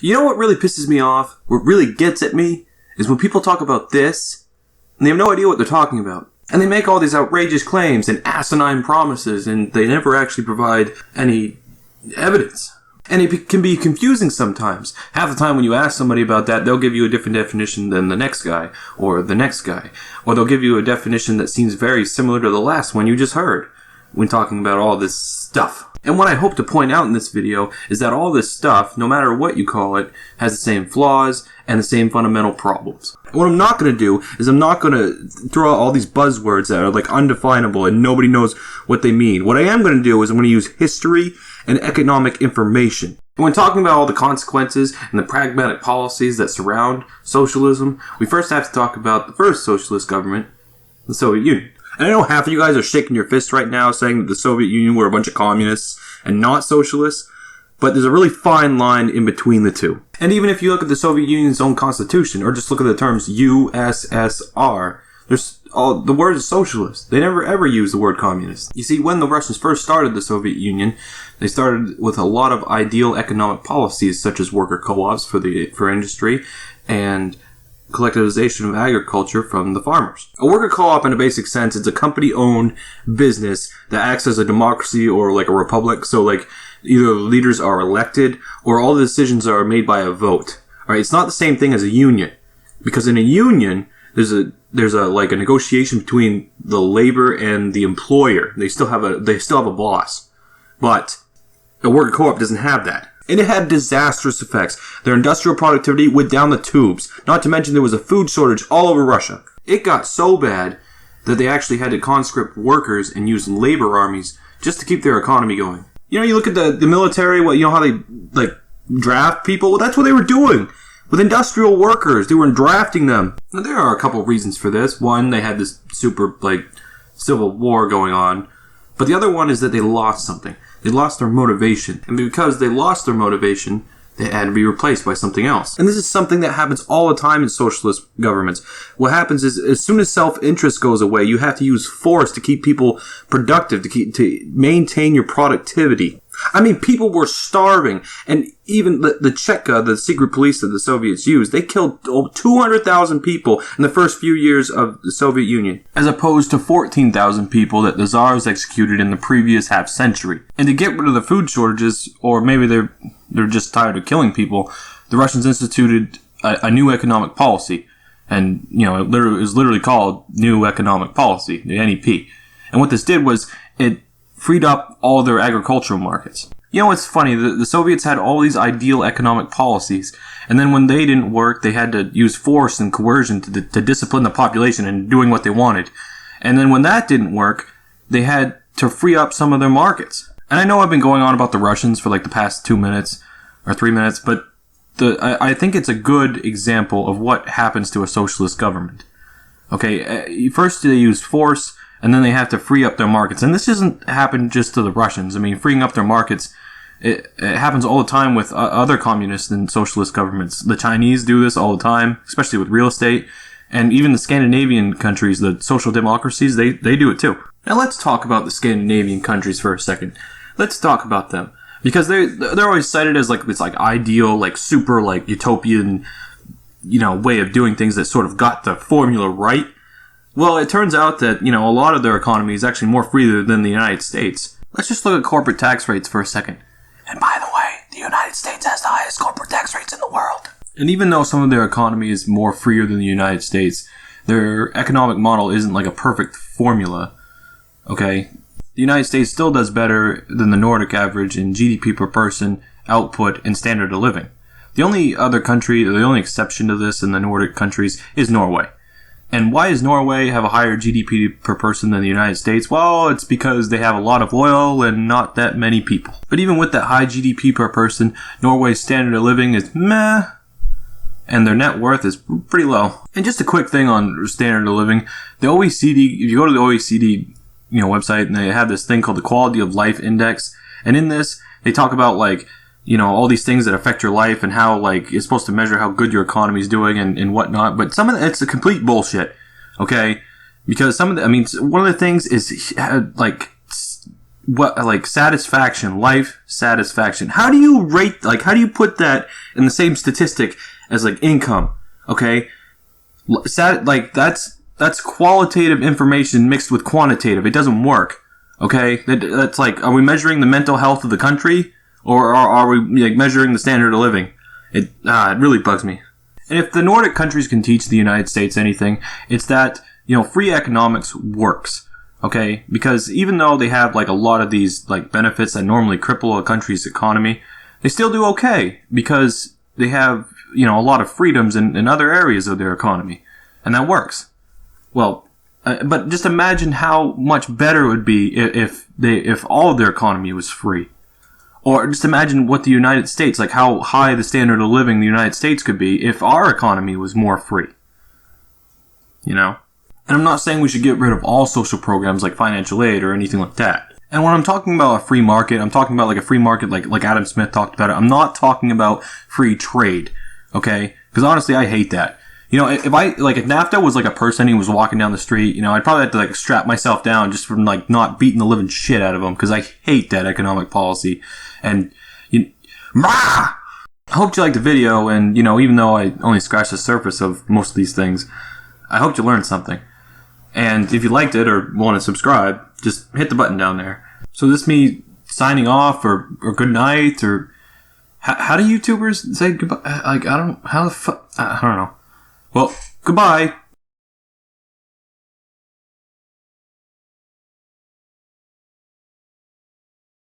You know what really pisses me off? What really gets at me? Is when people talk about this, and they have no idea what they're talking about. And they make all these outrageous claims and asinine promises, and they never actually provide any evidence. And it can be confusing sometimes. Half the time when you ask somebody about that, they'll give you a different definition than the next guy, or the next guy. Or they'll give you a definition that seems very similar to the last one you just heard, when talking about all this stuff. And what I hope to point out in this video is that all this stuff, no matter what you call it, has the same flaws and the same fundamental problems. What I'm not going to do is I'm not going to throw out all these buzzwords that are like undefinable and nobody knows what they mean. What I am going to do is I'm going to use history and economic information. And when talking about all the consequences and the pragmatic policies that surround socialism, we first have to talk about the first socialist government, the Soviet Union. And I know half of you guys are shaking your fists right now saying that the Soviet Union were a bunch of communists and not socialists, but there's a really fine line in between the two. And even if you look at the Soviet Union's own constitution, or just look at the terms USSR, the word is socialist. They never ever use the word communist. You see, when the Russians first started the Soviet Union, they started with a lot of ideal economic policies, such as worker co-ops for industry, and collectivization of agriculture from the farmers. A worker co-op, in a basic sense, it's a company-owned business that acts as a democracy or like a republic. So like either the leaders are elected or all the decisions are made by a vote. All right, it's not the same thing as a union, because in a union there's a like a negotiation between the labor and the employer. They still have a boss, but a worker co-op doesn't have that. And it had disastrous effects. Their industrial productivity went down the tubes. Not to mention there was a food shortage all over Russia. It got so bad that they actually had to conscript workers and use labor armies just to keep their economy going. You know, you look at the military, you know how they like draft people? Well, that's what they were doing. With industrial workers, they were drafting them. Now, there are a couple of reasons for this. One, they had this super civil war going on. But the other one is that they lost something. They lost their motivation. And because they lost their motivation, they had to be replaced by something else. And this is something that happens all the time in socialist governments. What happens is, as soon as self-interest goes away, you have to use force to keep people productive, to maintain your productivity. I mean, people were starving, and even the Cheka, the secret police that the Soviets used, they killed 200,000 people in the first few years of the Soviet Union, as opposed to 14,000 people that the Tsars executed in the previous half century. And to get rid of the food shortages, or maybe they're just tired of killing people, the Russians instituted a new economic policy. And, you know, it was literally called New Economic Policy, the NEP. And what this did was it freed up all their agricultural markets. You know, it's funny, the Soviets had all these ideal economic policies, and then when they didn't work, they had to use force and coercion to discipline the population and doing what they wanted. And then when that didn't work, they had to free up some of their markets. And I know I've been going on about the Russians for like the past 2 minutes, or 3 minutes, but I think it's a good example of what happens to a socialist government. Okay, first they use force, and then they have to free up their markets. And this doesn't happen just to the Russians. I mean, freeing up their markets, it happens all the time with other communist and socialist governments. The Chinese do this all the time, especially with real estate. And even the Scandinavian countries, the social democracies, they do it too. Now let's talk about the Scandinavian countries for a second. Let's talk about them. Because they're always cited as like this like ideal, like super like utopian, you know, way of doing things that sort of got the formula right. Well, it turns out that, you know, a lot of their economy is actually more free than the United States. Let's just look at corporate tax rates for a second. And by the way, the United States has the highest corporate tax rates in the world. And even though some of their economy is more freer than the United States, their economic model isn't like a perfect formula. Okay? The United States still does better than the Nordic average in GDP per person, output, and standard of living. The only other country, or the only exception to this in the Nordic countries, is Norway. And why does Norway have a higher GDP per person than the United States? Well, it's because they have a lot of oil and not that many people. But even with that high GDP per person, Norway's standard of living is meh, and their net worth is pretty low. And just a quick thing on standard of living, the OECD, if you go to the OECD, you know, website, and they have this thing called the Quality of Life Index, and in this, they talk about like, you know, all these things that affect your life and how, like, it's supposed to measure how good your economy is doing and whatnot. But some of it's a complete bullshit, okay? Because one of the things is, like, what, like, satisfaction, life satisfaction. How do you rate, like, how do you put that in the same statistic as, like, income? Okay? Like, that's qualitative information mixed with quantitative. It doesn't work. Okay? That's like, are we measuring the mental health of the country? Or are we, like, measuring the standard of living? It really bugs me. And if the Nordic countries can teach the United States anything, it's that, free economics works. Okay? Because even though they have, like, a lot of these, like, benefits that normally cripple a country's economy, they still do okay because they have, a lot of freedoms in other areas of their economy. And that works. Well, but just imagine how much better it would be if all of their economy was free. Or just imagine what the United States, like how high the standard of living the United States could be if our economy was more free. And I'm not saying we should get rid of all social programs like financial aid or anything like that. And when I'm talking about a free market, I'm talking about like a free market like Adam Smith talked about it. I'm not talking about free trade, okay? Because honestly, I hate that. If NAFTA was like a person who was walking down the street, I'd probably have to like strap myself down just from like not beating the living shit out of them because I hate that economic policy. And I hope you liked the video, and even though I only scratched the surface of most of these things, I hope you learned something. And if you liked it or want to subscribe, just hit the button down there. So this is me signing off or good night, or how do YouTubers say goodbye? Like, I don't know. Well, goodbye.